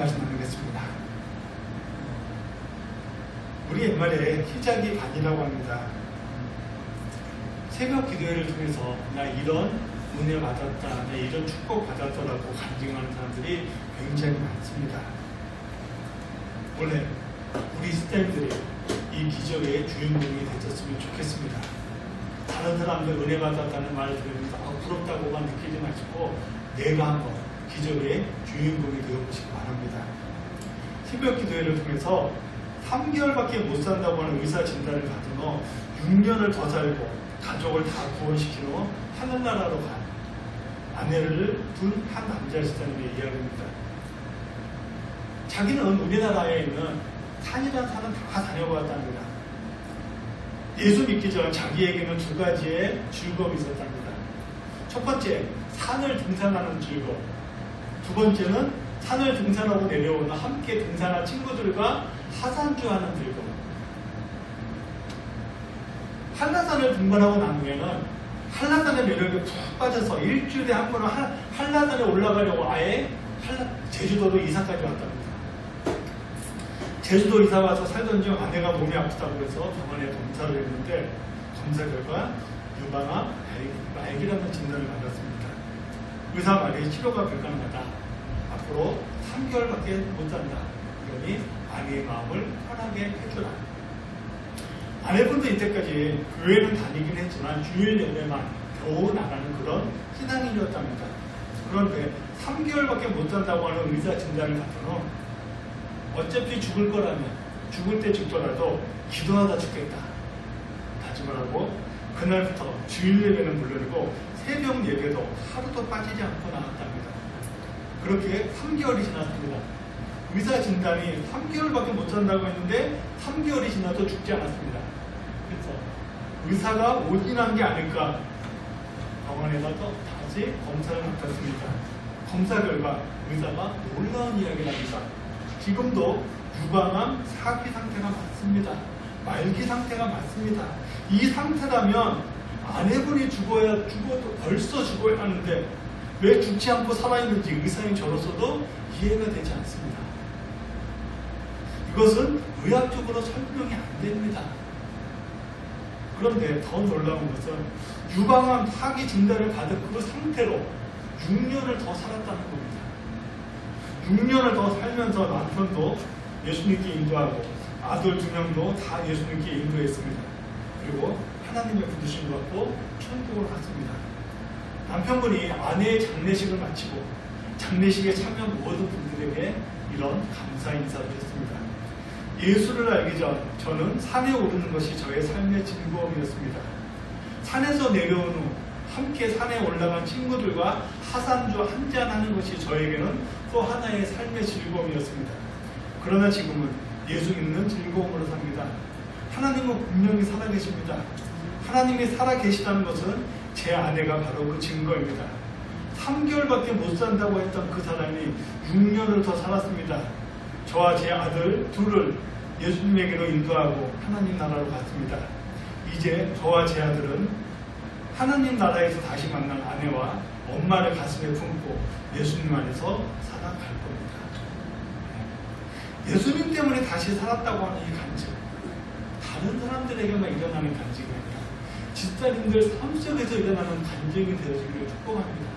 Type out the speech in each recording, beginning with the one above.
말씀 나누겠습니다. 우리 옛말에 희작이 반이라고 합니다. 새벽 기도회를 통해서 나 이런 은혜 받았다, 나 이런 축복 받았다라고 간증하는 사람들이 굉장히 많습니다. 원래 우리 스태프들이 이 기적의 주인공이 되셨으면 좋겠습니다. 다른 사람들 은혜 받았다는 말을 들으면서 부럽다고만 느끼지 마시고 내가 한번 기적의 주인공이 되어보시기 바랍니다. 새벽 기도회를 통해서 3개월밖에 못 산다고 하는 의사 진단을 받은 후 6년을 더 살고 가족을 다 구원시킨 후 하늘나라로 간 아내를 둔 한 남자 시사님의 이야기입니다. 자기는 우리나라에 있는 산이라는 산은 다 다녀보았답니다. 예수 믿기 전 자기에게는 두 가지의 즐거움이 있었답니다. 첫 번째, 산을 등산하는 즐거움. 두 번째는 산을 등산하고 내려오는 함께 등산한 친구들과 하산주하는 즐거움. 한라산을 등반하고 난 후에는 한라산의 매력에 푹 빠져서 일주일에 한 번은 한라산에 올라가려고 아예 제주도로 이사까지 왔답니다. 제주도 이사 와서 살던 중 아내가 몸이 아프다고 해서 병원에 검사를 했는데 검사 결과 유방암 말기라는 진단을 받았습니다. 의사 말이 치료가 불가능하다. 앞으로 3개월밖에 못 산다. 그러니 아내의 마음을 편하게 해주라. 아내분도 이때까지 교회는 다니긴 했지만 주일 예배만 겨우 나가는 그런 신앙인이었답니다. 그런데 3개월밖에 못 산다고 하는 의사 진단을 받은 후 어차피 죽을 거라면 죽을 때 죽더라도 기도하다 죽겠다 다짐을 하고 그날부터 주일 예배는 물론이고 새벽 예배도 하루도 빠지지 않고 나왔답니다. 그렇게 3개월이 지났습니다. 의사 진단이 3개월밖에 못 산다고 했는데 3개월이 지나도 죽지 않았습니다. 그래서 의사가 오진한 게 아닐까 병원에 가서 다시 검사를 맡았습니다. 검사 결과 의사가 놀라운 이야기를 합니다. 지금도 유방암 사기 상태가 맞습니다. 말기 상태가 맞습니다. 이 상태라면 아내분이 죽어도 벌써 죽어야 하는데 왜 죽지 않고 살아있는지 의사인 저로서도 이해가 되지 않습니다. 이것은 의학적으로 설명이 안 됩니다. 그런데 더 놀라운 것은 유방암 사기 진단을 받은 그 상태로 6년을 더 살았다는 겁니다. 6년을 더 살면서 남편도 예수님께 인도하고 아들 2명도 다 예수님께 인도했습니다. 그리고 하나님의 부르심을 받고 천국으로 갔습니다. 남편분이 아내의 장례식을 마치고 장례식에 참여한 모든 분들에게 이런 감사 인사를 했습니다. 예수를 알기 전 저는 산에 오르는 것이 저의 삶의 즐거움이었습니다. 산에서 내려온 후 함께 산에 올라간 친구들과 하산주 한잔하는 것이 저에게는 또 하나의 삶의 즐거움이었습니다. 그러나 지금은 예수 믿는 즐거움으로 삽니다. 하나님은 분명히 살아계십니다. 하나님이 살아계시다는 것은 제 아내가 바로 그 증거입니다. 3개월밖에 못 산다고 했던 그 사람이 6년을 더 살았습니다. 저와 제 아들 둘을 예수님에게로 인도하고 하나님 나라로 갔습니다. 이제 저와 제 아들은 하나님 나라에서 다시 만난 아내와 엄마를 가슴에 품고 예수님 안에서 살아갈 겁니다. 예수님 때문에 다시 살았다고 하는 이 간증, 다른 사람들에게만 일어나는 간증이 아니라 집사님들 삶 속에서 일어나는 간증이 되어지기를 축복합니다.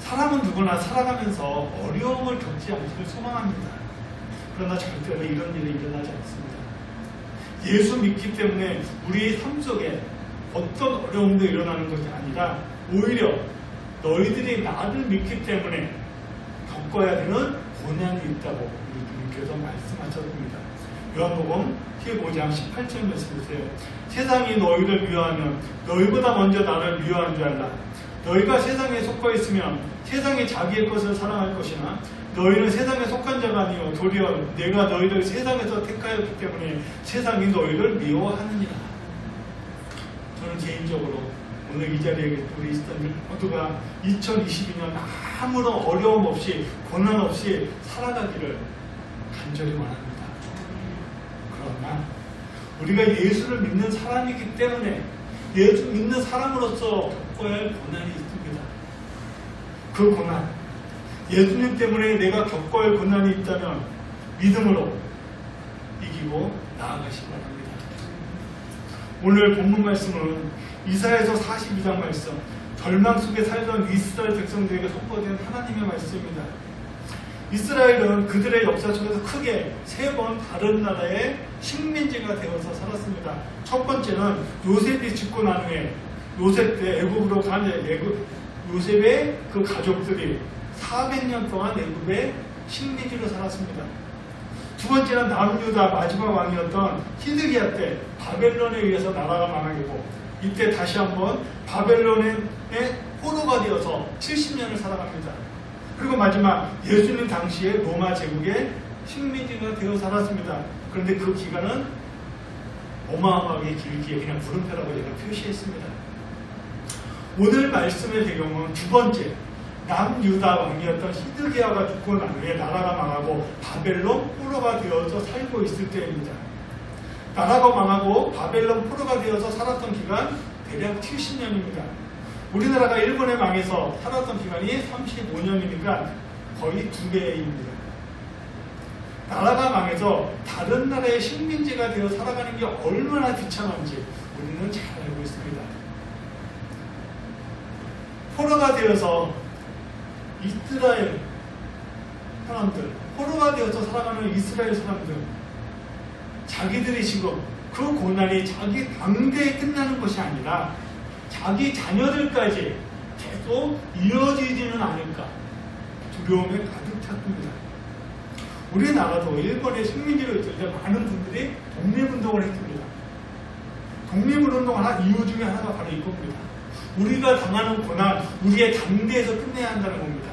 사람은 누구나 살아가면서 어려움을 겪지 않기를 소망합니다. 그러나 절대로 이런 일이 일어나지 않습니다. 예수 믿기 때문에 우리의 삶 속에 어떤 어려움도 일어나는 것이 아니라 오히려 너희들이 나를 믿기 때문에 겪어야 되는 고난이 있다고 우리 주님께서 말씀하셨습니다. 요한복음 15장 18절 말씀 보세요. 세상이 너희를 미워하면 너희보다 먼저 나를 미워한 줄 알라. 너희가 세상에 속해 있으면 세상이 자기의 것을 사랑할 것이나 너희는 세상에 속한 자가 아니요 도리어 내가 너희를 세상에서 택하였기 때문에 세상이 너희를 미워하느니라. 저는 개인적으로 오늘 이 자리에 우리 있던 모두가 2022년 아무런 어려움 없이 고난 없이 살아가기를 간절히 원합니다. 그러나 우리가 예수를 믿는 사람이기 때문에 예수 믿는 사람으로서 겪어야 할 고난이 있습니다. 그 고난, 예수님 때문에 내가 겪어야 할 고난이 있다면 믿음으로 이기고 나아가시기 바랍니다. 오늘 본문 말씀은 이사야서 42장 말씀, 절망 속에 살던 이스라엘 백성들에게 선포된 하나님의 말씀입니다. 이스라엘은 그들의 역사 속에서 크게 3번 다른 나라의 식민지가 되어서 살았습니다. 첫 번째는 요셉이 죽고 난 후에 요셉 때 애굽으로 간 요셉의 그 가족들이 400년 동안 애굽의 식민지로 살았습니다. 두 번째는 남유다 마지막 왕이었던 히드기야 때 바벨론에 의해서 나라가 망하고 이때 다시 한번 바벨론의 포로가 되어서 70년을 살아갑니다. 그리고 마지막 예수님 당시에 로마 제국의 식민지가 되어 살았습니다. 그런데 그 기간은 어마어마하게 길기에 그냥 물음표라고 제가 표시했습니다. 오늘 말씀의 배경은 두 번째, 남유다 왕이었던 히드기야가 죽고 난 후에 나라가 망하고 바벨론 포로가 되어서 살고 있을 때입니다. 나라가 망하고 바벨론 포로가 되어서 살았던 기간 대략 70년입니다. 우리나라가 일본에 망해서 살았던 기간이 35년이니까 거의 2배입니다. 나라가 망해서 다른 나라의 식민지가 되어 살아가는 게 얼마나 비참한지 우리는 잘 알고 있습니다. 포로가 되어서 이스라엘 사람들, 포로가 되어서 살아가는 이스라엘 사람들, 자기들이 지금 그 고난이 자기 당대에 끝나는 것이 아니라 자기 자녀들까지 계속 이어지지는 않을까 두려움에 가득 찼습니다. 우리나라도 일본의 식민지로 있을 때 많은 분들이 독립운동을 했습니다. 독립운동을 한 이유 중에 하나가 바로 이겁니다. 우리가 당하는 고난, 우리의 당대에서 끝내야 한다는 겁니다.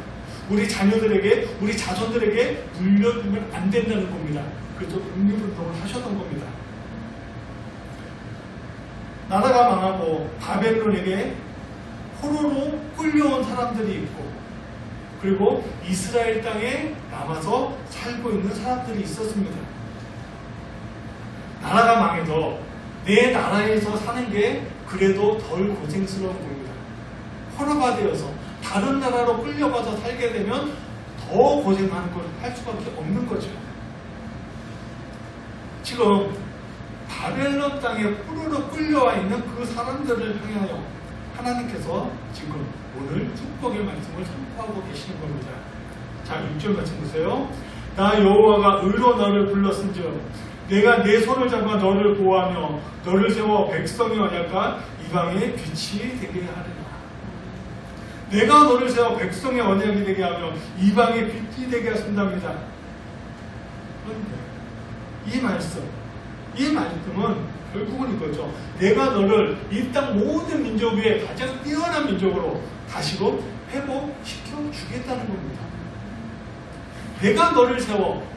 우리 자녀들에게, 우리 자손들에게 물려주면 안 된다는 겁니다. 그래서 독립운동을 하셨던 겁니다. 나라가 망하고 바벨론에게 포로로 끌려온 사람들이 있고, 그리고 이스라엘 땅에 남아서 살고 있는 사람들이 있었습니다. 나라가 망해도 내 나라에서 사는 게 그래도 덜 고생스러운 겁니다. 포로가 되어서 다른 나라로 끌려가서 살게 되면 더 고생하는 걸 할 수밖에 없는 거죠. 지금 바벨론 땅에 포로로 끌려와 있는 그 사람들을 향하여 하나님께서 지금 오늘 축복의 말씀을 선포하고 계시는 겁니다. 자, 6절 말씀 보세요. 나 여호와가 의로 너를 불렀은즉 내가 내 손을 잡아 너를 보호하며 너를 세워 백성의 언약과 이방의 빛이 되게 하리라. 내가 너를 세워 백성의 언약이 되게 하며 이방의 빛이 되게 하신답니다. 그런데 이 말씀은 결국은 이거죠. 내가 너를 이 땅 모든 민족 위에 가장 뛰어난 민족으로 다시금 회복시켜 주겠다는 겁니다. 내가 너를 세워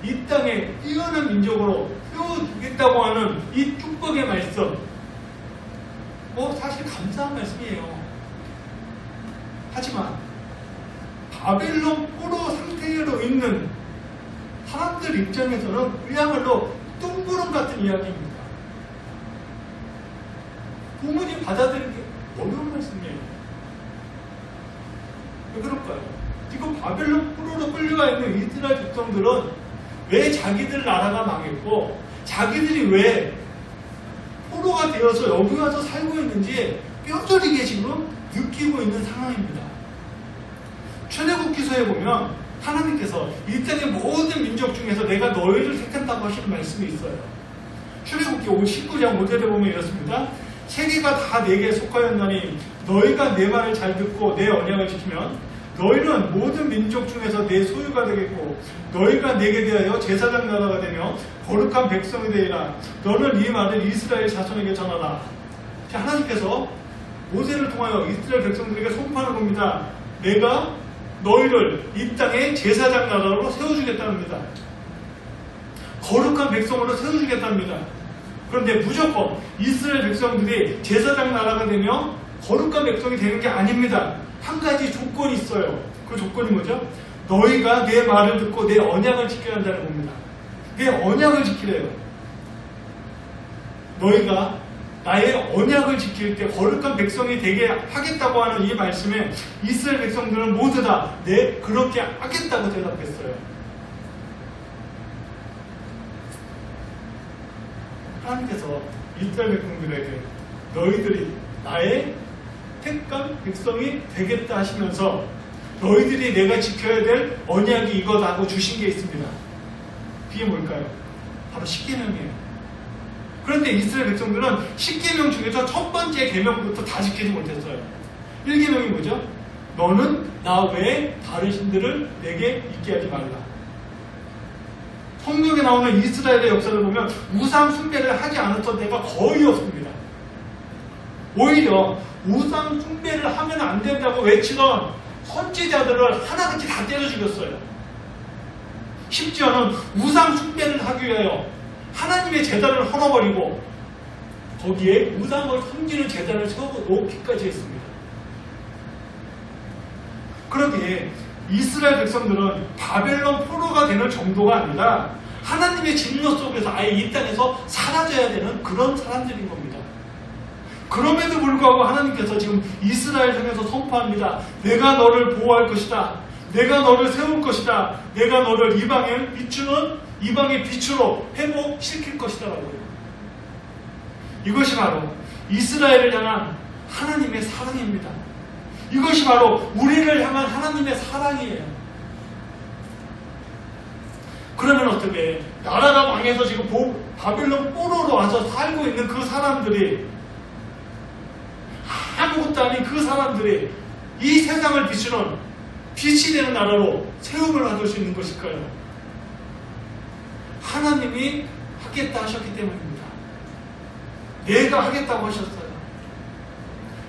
이 땅에 뛰어난 민족으로 세워주겠다고 하는 이 축복의 말씀, 사실 감사한 말씀이에요. 하지만 바벨론 포로 상태로 있는 사람들 입장에서는 그야말로 뚱구름 같은 이야기입니다. 도무지 받아들이기 어려운 말씀이에요. 왜 그럴까요? 지금 바벨론 포로로 끌려가 있는 이스라엘 백성들은 왜 자기들 나라가 망했고 자기들이 왜 포로가 되어서 여기 와서 살고 있는지 뼈저리게 지금 느끼고 있는 상황입니다. 출애굽기서에 보면 하나님께서 이 땅의 모든 민족 중에서 내가 너희를 택한다고 하시는 말씀이 있어요. 출애굽기 19장 5절에 보면 이렇습니다. 세계가 다 내게 속하였나니 너희가 내 말을 잘 듣고 내 언약을 지키면 너희는 모든 민족 중에서 내 소유가 되겠고 너희가 내게 대하여 제사장 나라가 되며 거룩한 백성이 되리라. 너는 이 말을 이스라엘 자손에게 전하라. 하나님께서 모세를 통하여 이스라엘 백성들에게 선포하는 겁니다. 내가 너희를 이 땅에 제사장 나라로 세워주겠답니다. 거룩한 백성으로 세워주겠답니다. 그런데 무조건 이스라엘 백성들이 제사장 나라가 되며 거룩한 백성이 되는 게 아닙니다. 한 가지 조건이 있어요. 그 조건이 뭐죠? 너희가 내 말을 듣고 내 언약을 지켜야 한다는 겁니다. 내 언약을 지키래요. 너희가 나의 언약을 지킬 때 거룩한 백성이 되게 하겠다고 하는 이 말씀에 이스라엘 백성들은 모두 다 네, 그렇게 하겠다고 대답했어요. 하나님께서 이스라엘 백성들에게 너희들이 나의 택한 백성이 되겠다 하시면서 너희들이 내가 지켜야 될 언약이 이거다 하고 주신 게 있습니다. 그게 뭘까요? 바로 십계명이에요. 그런데 이스라엘 백성들은 십계명 중에서 첫 번째 계명부터 다 지키지 못했어요. 1계명이 뭐죠? 너는 나 외에 다른 신들을 내게 있게 하지 말라. 성경에 나오는 이스라엘의 역사를 보면 우상 숭배를 하지 않았던 데가 거의 없습니다. 오히려 우상 숭배를 하면 안 된다고 외치던 선지자들을 하나같이 다 때려 죽였어요. 심지어는 우상 숭배를 하기 위하여 하나님의 제단을 헐어버리고 거기에 우상을 섬기는 제단을 세워놓기까지 했습니다. 그러기에 이스라엘 백성들은 바벨론 포로가 되는 정도가 아니라 하나님의 진노 속에서 아예 이 땅에서 사라져야 되는 그런 사람들인 겁니다. 그럼에도 불구하고 하나님께서 지금 이스라엘 향해서 선포합니다. 내가 너를 보호할 것이다. 내가 너를 세울 것이다. 내가 너를 이방에 비추는 이방의 빛으로 회복시킬 것이다 라고요. 이것이 바로 이스라엘을 향한 하나님의 사랑입니다. 이것이 바로 우리를 향한 하나님의 사랑이에요. 그러면 어떻게 나라가 망해서 지금 바빌론 포로로 와서 살고 있는 그 사람들이 아무것도 아닌 그 사람들이 이 세상을 비추는 빛이 되는 나라로 세움을 받을 수 있는 것일까요? 하나님이 하겠다 하셨기 때문입니다. 내가 하겠다고 하셨어요.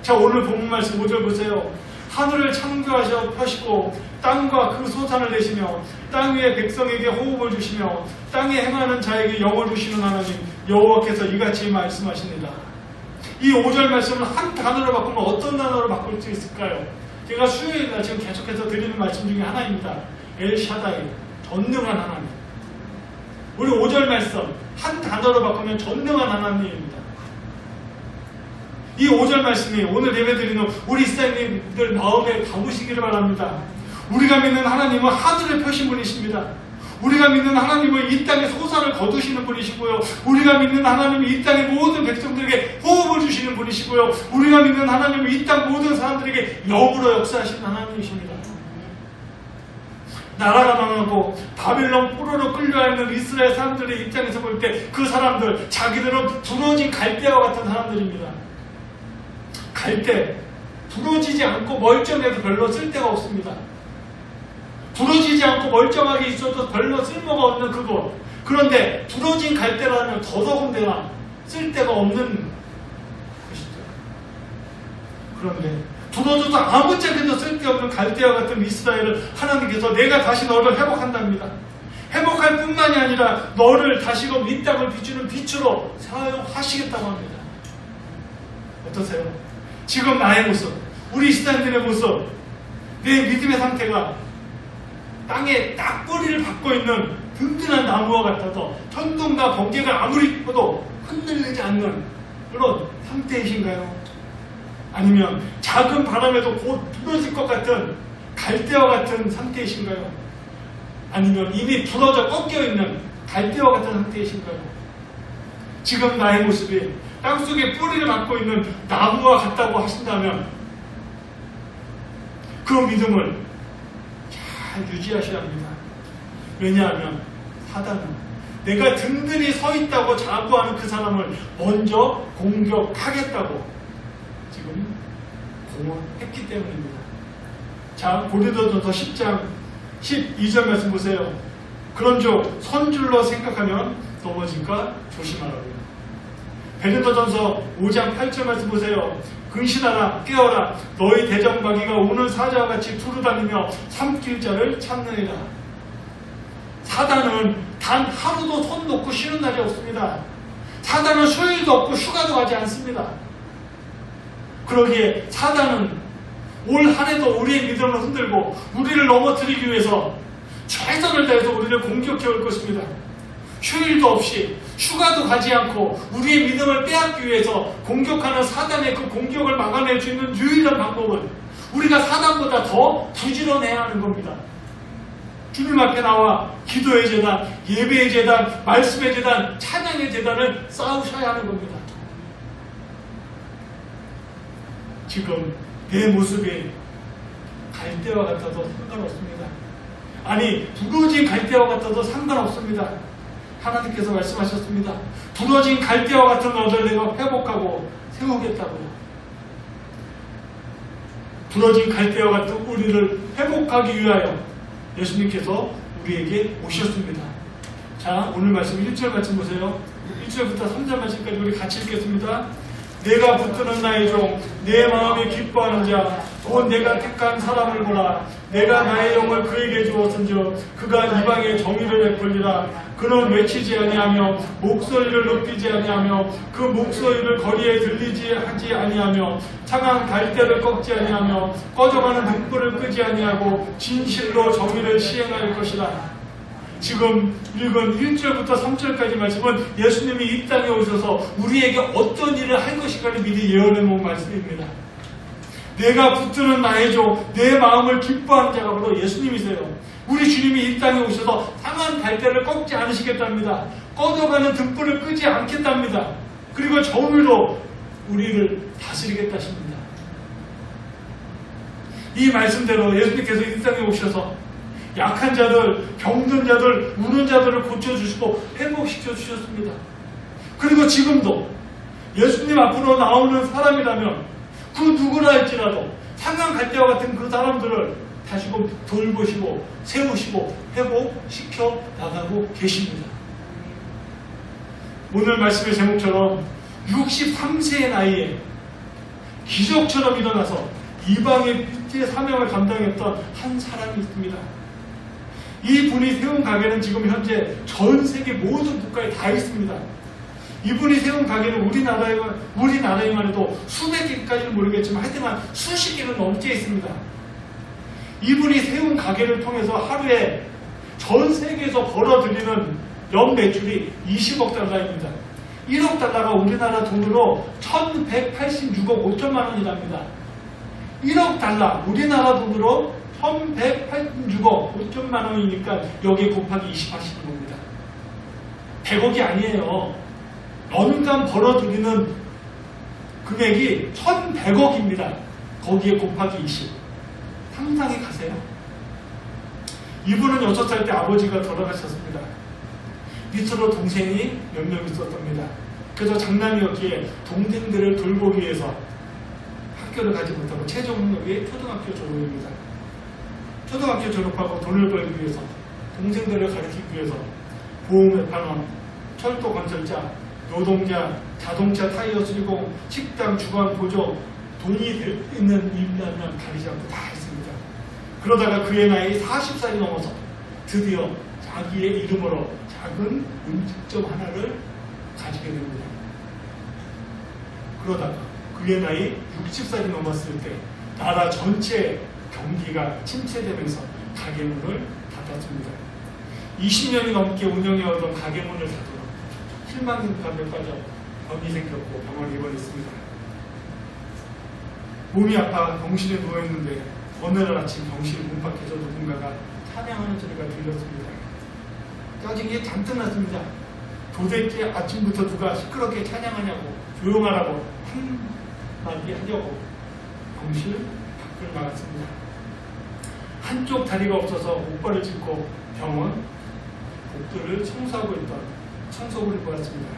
자, 오늘 본문 말씀 5절 보세요. 하늘을 창조하시고 땅과 그 소산을 내시며 땅 위에 백성에게 호흡을 주시며 땅에 행하는 자에게 영을 주시는 하나님 여호와께서 이같이 말씀하십니다. 이 5절 말씀을 한 단어로 바꾸면 어떤 단어로 바꿀 수 있을까요? 제가 수요일날 지금 계속해서 드리는 말씀 중에 하나입니다. 엘샤다이, 전능한 하나님. 우리 5절 말씀 한 단어로 바꾸면 전능한 하나님입니다. 이 5절 말씀이 오늘 예배드리는 우리 이스라엘인들 마음에 담으시기를 바랍니다. 우리가 믿는 하나님은 하늘을 펴신 분이십니다. 우리가 믿는 하나님은 이 땅에 소산을 거두시는 분이시고요. 우리가 믿는 하나님은 이 땅의 모든 백성들에게 호흡을 주시는 분이시고요. 우리가 믿는 하나님은 이 땅 모든 사람들에게 영으로 역사하시는 하나님이십니다. 나라가 망하고 바빌론 포로로 끌려와 있는 이스라엘 사람들의 입장에서 볼 때 그 사람들, 자기들은 부러진 갈대와 같은 사람들입니다. 갈대, 부러지지 않고 멀쩡해도 별로 쓸데가 없습니다. 부러지지 않고 멀쩡하게 있어도 별로 쓸모가 없는 그곳. 그런데 부러진 갈대라는 더더군다나 쓸데가 없는 것이죠. 그런데 부러져도 아무짝에도 쓸데없는 갈대와 같은 이스라엘을 하나님께서 내가 다시 너를 회복한답니다. 회복할 뿐만이 아니라 너를 다시금 이 땅을 비추는 빛으로 사용하시겠다고 합니다. 어떠세요? 지금 나의 모습, 우리 이스라엘들의 모습, 내 믿음의 상태가 땅에 딱 뿌리를 받고 있는 든든한 나무와 같아서 천둥과 번개가 아무리 쳐도 흔들리지 않는 그런 상태이신가요? 아니면 작은 바람에도 곧 부러질 것 같은 갈대와 같은 상태이신가요? 아니면 이미 부러져 꺾여있는 갈대와 같은 상태이신가요? 지금 나의 모습이 땅속에 뿌리를 받고 있는 나무와 같다고 하신다면 그 믿음을 잘 유지하셔야 합니다. 왜냐하면 사단은 내가 든든히 서 있다고 자부하는 그 사람을 먼저 공격하겠다고 지금 공언했기 때문입니다. 자, 고린도전서 10장 12절 말씀 보세요. 그런즉 선줄로 생각하면 넘어질까 조심하라고요. 베드로전서 5장 8절 말씀 보세요. 근신하라, 깨어라, 너희 대적마귀가 오는 사자와 같이 두루다니며 삼킬 자를 찾느니라. 사단은 단 하루도 손 놓고 쉬는 날이 없습니다. 사단은 휴일도 없고 휴가도 가지 않습니다. 그러기에 사단은 올 한 해도 우리의 믿음을 흔들고 우리를 넘어뜨리기 위해서 최선을 다해서 우리를 공격해 올 것입니다. 휴일도 없이 휴가도 가지 않고 우리의 믿음을 빼앗기 위해서 공격하는 사단의 그 공격을 막아낼 수 있는 유일한 방법은 우리가 사단보다 더 부지런해야 하는 겁니다. 주님 앞에 나와 기도의 재단, 예배의 재단, 말씀의 재단, 찬양의 재단을 쌓으셔야 하는 겁니다. 지금 내 모습이 갈대와 같아도 상관없습니다. 아니, 부러진 갈대와 같아도 상관없습니다. 하나님께서 말씀하셨습니다. 부러진 갈대와 같은 너를 내가 회복하고 세우겠다고요. 부러진 갈대와 같은 우리를 회복하기 위하여 예수님께서 우리에게 오셨습니다. 자, 오늘 말씀 1절 같이 보세요. 1절부터 3절 말씀까지 우리 같이 읽겠습니다. 내가 붙드는 나의 종, 내 마음에 기뻐하는 자, 곧 내가 택한 사람을 보라. 내가 나의 영을 그에게 주었은즉 그가 이방의 정의를 베풀리라. 그는 외치지 아니하며 목소리를 높이지 아니하며 그 목소리를 거리에 들리지 하지 아니하며 창한 갈대를 꺾지 아니하며 꺼져가는 등불을 끄지 아니하고 진실로 정의를 시행할 것이라. 지금 읽은 1절부터 3절까지 말씀은 예수님이 이 땅에 오셔서 우리에게 어떤 일을 할 것인가를 미리 예언해 놓은 말씀입니다. 내가 붙드는 나의 종, 내 마음을 기뻐하는 자가 바로 예수님이세요. 우리 주님이 이 땅에 오셔서 상한 갈대를 꺾지 않으시겠답니다. 꺼져가는 등불을 끄지 않겠답니다. 그리고 정의로 우리를 다스리겠다 하십니다. 이 말씀대로 예수님께서 이 땅에 오셔서 약한 자들, 병든 자들, 우는 자들을 고쳐주시고 회복시켜 주셨습니다. 그리고 지금도 예수님 앞으로 나오는 사람이라면 그 누구라 할지라도 상한 갈대와 같은 그 사람들을 다시금 돌보시고 세우시고 회복시켜 나가고 계십니다. 오늘 말씀의 제목처럼 63세의 나이에 기적처럼 일어나서 이방의 빛의 사명을 감당했던 한 사람이 있습니다. 이 분이 세운 가게는 지금 현재 전 세계 모든 국가에 다 있습니다. 이분이 세운 가게는 우리나라에만 해도 수백 개까지는 모르겠지만 하여튼 수십 개는 넘게 있습니다. 이분이 세운 가게를 통해서 하루에 전 세계에서 벌어들이는 연 매출이 20억 달러입니다. 1억 달러가 우리나라 돈으로 1186억 5천만 원이랍니다. 1억 달러, 우리나라 돈으로 1186억 5천만 원이니까 여기에 곱하기 20 하시는 겁니다. 100억이 아니에요. 연간 벌어들이는 금액이 1100억입니다. 거기에 곱하기 20. 상상이 가세요? 이분은 6살 때 아버지가 돌아가셨습니다. 밑으로 동생이 몇 명 있었답니다. 그래서 장남이었기에 동생들을 돌보기 위해서 학교를 가지 못하고 최종 능력이 초등학교 졸업입니다. 초등학교 졸업하고 돈을 벌기 위해서 동생들을 가르치기 위해서 보험회판원, 철도 건설자, 노동자, 자동차 타이어 수리공, 식당, 주방, 보조, 돈이 있는 일이라면 가리지 않고 다 했습니다. 그러다가 그의 나이 40살이 넘어서 드디어 자기의 이름으로 작은 음식점 하나를 가지게 됩니다. 그러다가 그의 나이 60살이 넘었을 때 나라 전체 경기가 침체되면서 가게 문을 닫았습니다. 20년이 넘게 운영해오던 가게 문을 닫고 실망감 가운데 빠져 병이 생겼고 병원에 입원했습니다. 몸이 아파 병실에 누워있는데 어느 날 아침 병실 문 밖에서 누군가가 찬양하는 소리가 들렸습니다. 짜증이 잔뜩 났습니다. 도대체 아침부터 누가 시끄럽게 찬양하냐고 조용하라고 한마디 하려고 병실 밖을 나갔습니다. 한쪽 다리가 없어서 목발을 짚고 병원 복도를 청소하고 있던 청소부를 보았습니다.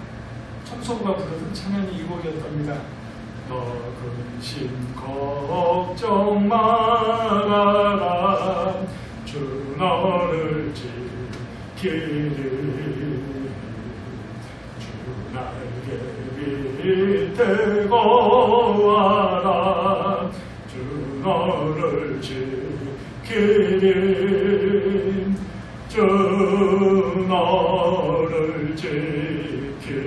청소부가 부르는 찬양이 이 곡이었답니다. 너 근심 걱정 말아라 주 너를 지키리 주 날개 밑에 거하라 주 너를 지키리 주 너를 지키리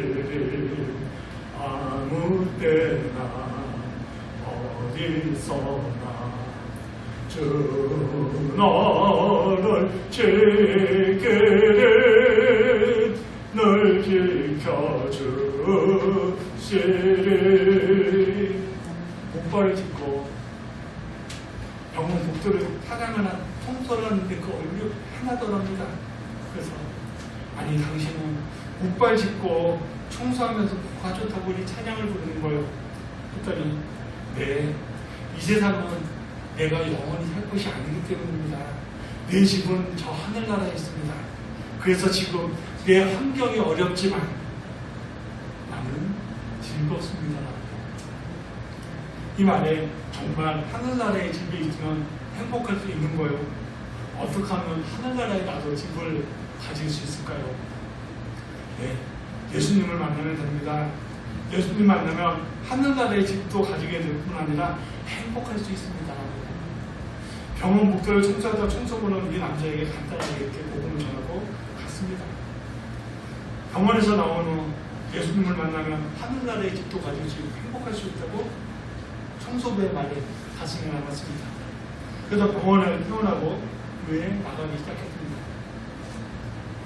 아무 때나 어디서나 주 너를 지키리 늘 지켜 주시리. 목발을 짚고 병원 복도를 찬양을 통솔을 하는데 그 얼굴이 하나더랍니다. 그래서 아니 당신은 목발 짚고 청소하면서 뭐가 좋다고 우리 찬양을 부르는 거예요. 했더니 네, 이 세상은 내가 영원히 살 것이 아니기 때문입니다. 내 집은 저 하늘나라에 있습니다. 그래서 지금 내 환경이 어렵지만 나는 즐겁습니다. 이 말에 정말 하늘나라에 집이 있으면 행복할 수 있는 거예요. 어떻게 하면 하늘나라에 나도 집을 가질 수 있을까요? 네, 예수님을 만나면 됩니다. 예수님 만나면 하늘나라의 집도 가지게 될 뿐 아니라 행복할 수 있습니다. 병원 복도를 청소하다 청소부는 이 남자에게 간단하게 이렇게 복음을 전하고 갔습니다. 병원에서 나온 후 예수님을 만나면 하늘나라의 집도 가지고 행복할 수 있다고 청소부의 말에 가슴에 남았습니다. 그래서 병원을 퇴원하고 교회에 나가기 시작했습니다.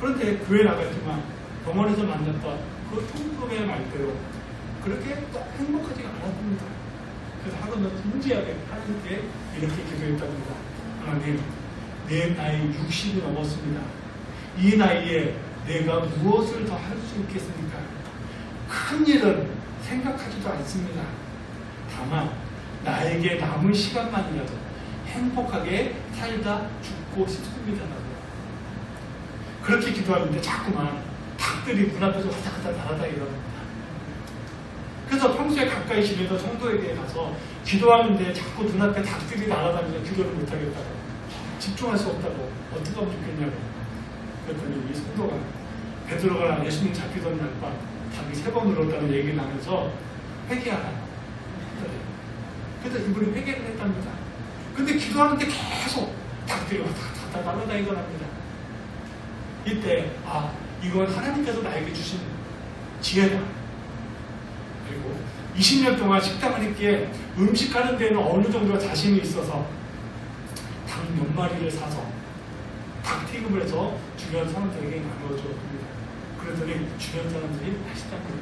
그런데 교회에 나갔지만 병원에서 만났던 그 청소부의 말대로 그렇게 행복하지가 않았습니다. 그래서 하루는 진지하게 하나님께 이렇게 기도했답니다. 하나님, 내 나이 60이 넘었습니다. 이 나이에 내가 무엇을 더 할 수 있겠습니까? 큰 일은 생각하지도 않습니다. 다만 나에게 남은 시간만이라도 행복하게 살다 죽고 싶습니다. 그렇게 기도하는데 자꾸만 닭들이 문 앞에서 왔다 갔다 날아다니더랍니다. 그래서 평소에 가까이 지내던 성도에게 가서 기도하는데 자꾸 눈앞에 닭들이 날아다니면서 기도를 못하겠다고, 집중할 수 없다고, 어떻게 하면 좋겠냐고. 그랬더니 이 성도가 베드로가 예수님 잡히던 날 밤 닭이 3번 울었다는 얘기를 하면서 회개하라. 그래서 이분이 회개를 했답니다. 근데 기도하는데 계속 닭들이 왔다 갔다 날아다니더랍니다. 이때 이건 하나님께서 나에게 주신 지혜다. 그리고 20년 동안 식당을 했기에 음식하는 데는 어느 정도 자신이 있어서 닭 몇 마리를 사서 닭튀김을 해서 주변 사람들에게 나눠줬습니다. 그랬더니 주변 사람들이 맛있다고 해요.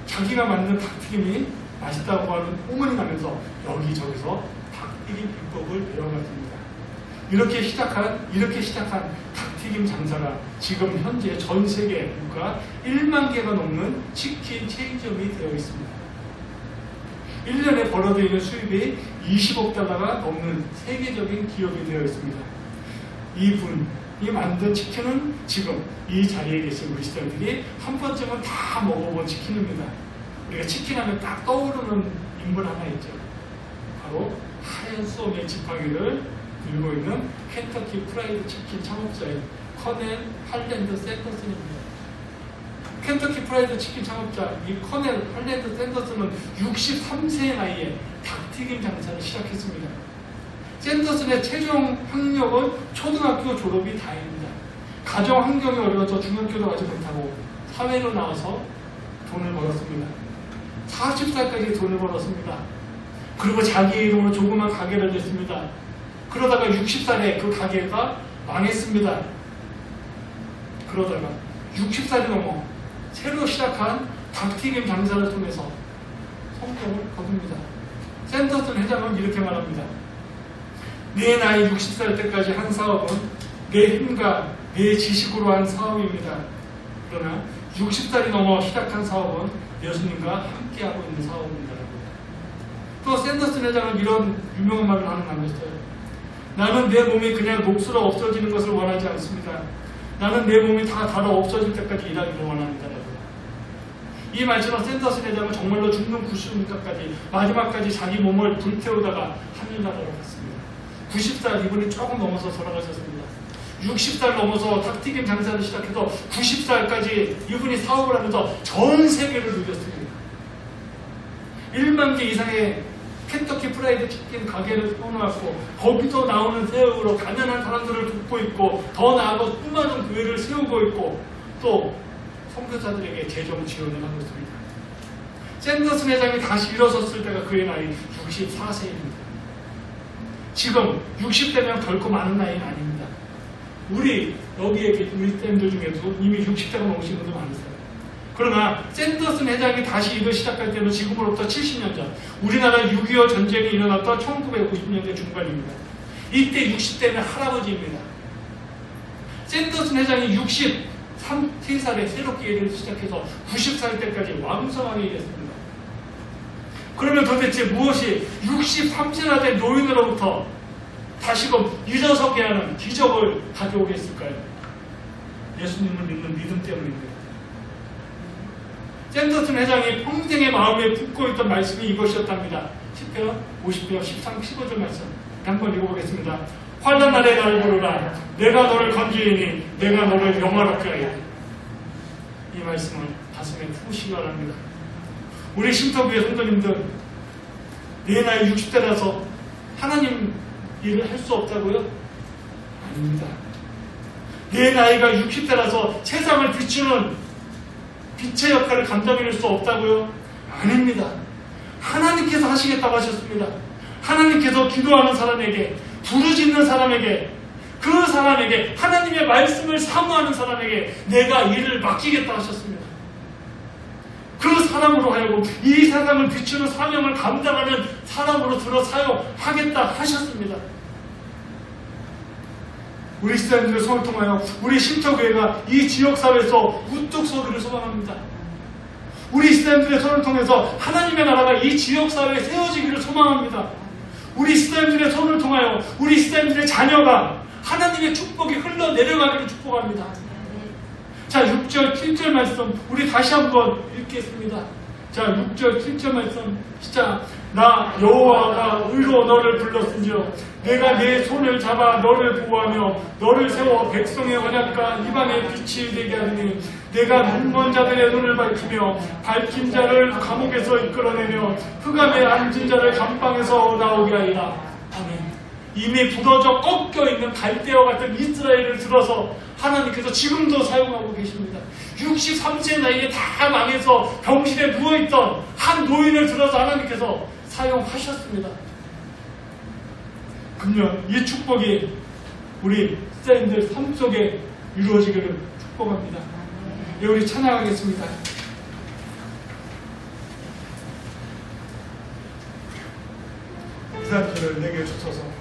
자기가 만든 닭튀김이 맛있다고 하는 소문이 나면서 여기저기서 닭튀김 비법을 배워갔습니다. 이렇게 시작한 닭튀김 장사가 지금 현재 전 세계 국가 1만 개가 넘는 치킨 체인점이 되어 있습니다. 1년에 벌어들이는 수입이 20억 달러가 넘는 세계적인 기업이 되어 있습니다. 이분이 만든 치킨은 지금 이 자리에 계신 우리 시장들이 한 번쯤은 다 먹어본 치킨입니다. 우리가 치킨 하면 딱 떠오르는 인물 하나 있죠. 바로 하얀 수염의 지팡이를 들고 있는 켄터키 프라이드 치킨 창업자인 커넬 할랜드 샌더슨입니다. 켄터키 프라이드 치킨 창업자 이 커넬 할랜드 샌더슨은 63세의 나이에 닭튀김 장사를 시작했습니다. 샌더슨의 최종 학력은 초등학교 졸업이 다입니다. 가정 환경이 어려워서 중학교도 가지 못하고 사회로 나와서 돈을 벌었습니다. 40살까지 돈을 벌었습니다. 그리고 자기 이름으로 조그만 가게를 냈습니다. 그러다가 60살에 그 가게가 망했습니다. 그러다가 60살이 넘어 새로 시작한 닭튀김 장사를 통해서 성공을 거둡니다. 샌더슨 회장은 이렇게 말합니다. 내 나이 60살 때까지 한 사업은 내 힘과 내 지식으로 한 사업입니다. 그러나 60살이 넘어 시작한 사업은 예수님과 함께하고 있는 사업입니다. 또 샌더슨 회장은 이런 유명한 말을 하는 남겼어요. 나는 내 몸이 그냥 녹슬어 없어지는 것을 원하지 않습니다. 나는 내 몸이 다 닳아 없어질 때까지 일하기를 원합니다. 이 말처럼 샌더슨 회장은 정말로 죽는 90살까지 마지막까지 자기 몸을 불태우다가 하늘나라로 갔습니다. 90살 이분이 조금 넘어서 돌아가셨습니다. 60살 넘어서 닭튀김 장사를 시작해서 90살까지 이분이 사업을 하면서 전 세계를 누볐습니다. 1만 개 이상의 켄터키 프라이드 치킨 가게를 세워놓았고 거기서 나오는 새우로 가난한 사람들을 돕고 있고 더 나아가 수많은 교회를 세우고 있고 또 선교사들에게 재정 지원을 하고 있습니다. 샌더슨 회장이 다시 일어섰을 때가 그의 나이 64세입니다. 지금 60대면 결코 많은 나이는 아닙니다. 우리 여기에 계신 우리 쌤들 중에도 이미 60대가 넘으신 분들 많으세요. 그러나 샌더슨 회장이 다시 일을 시작할 때는 지금으로부터 70년 전 우리나라 6.25 전쟁이 일어났던 1950년대 중반입니다. 이때 60대는 할아버지입니다. 샌더슨 회장이 63살에 새롭게 일을 시작해서 90살 때까지 왕성하게 일했습니다. 그러면 도대체 무엇이 63세나 된 노인으로부터 다시금 일어서게 하는 기적을 가져오겠을까요? 예수님을 믿는 믿음 때문입니다. 샌더슨 회장이 평생의 마음에 품고 있던 말씀이 이것이었답니다. 10편, 50편, 13, 15절 말씀 한번 읽어보겠습니다. 환난 날에 나를 부르라. 내가 너를 건지리니 내가 너를 영화롭게 하리라. 이 말씀을 가슴에 푸시기 바랍니다. 우리 신터부의 성도님들, 내 나이 60대라서 하나님 일을 할 수 없다고요? 아닙니다. 내 나이가 60대라서 세상을 비추는 빛의 역할을 감당해낼 수 없다고요? 아닙니다. 하나님께서 하시겠다고 하셨습니다. 하나님께서 기도하는 사람에게, 부르짖는 사람에게, 그 사람에게, 하나님의 말씀을 사모하는 사람에게 내가 일을 맡기겠다 하셨습니다. 그 사람으로 하여금 이 세상을 비추는 사명을 감당하는 사람으로 들어 사용하겠다 하셨습니다. 우리 시장님들의 손을 통하여 우리 신터교회가 이 지역사회에서 우뚝 서기를 소망합니다. 우리 시장님들의 손을 통해서 하나님의 나라가 이 지역사회에 세워지기를 소망합니다. 우리 시장님들의 손을 통하여 우리 시장님들의 자녀가 하나님의 축복이 흘러내려가기를 축복합니다. 자, 6절, 7절 말씀 우리 다시 한번 읽겠습니다. 자, 6절, 7절 말씀 시작. 나 여호와가 의로 너를 불렀은지요 내가 내 손을 잡아 너를 보호하며 너를 세워 백성의 언약과 이방의 빛이 되게 하리니 내가 눈먼 자들의 눈을 밝히며 밝힌 자를 감옥에서 이끌어내며 흑암에 앉은 자를 감방에서 나오게 하리라. 아멘. 이미 부러져 꺾여있는 갈대와 같은 이스라엘을 들어서 하나님께서 지금도 사용하고 계십니다. 63세 나이에 다 망해서 병실에 누워있던 한 노인을 들어서 하나님께서 사용하셨습니다. 금년 이 축복이 우리 사람들 삶 속에 이루어지기를 축복합니다. 예, 우리 찬양하겠습니다. 이 사람들을 내게 주소서.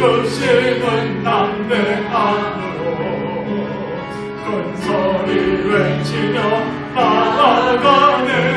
조심은 담대함으로 큰 소리 외치며 나아가네.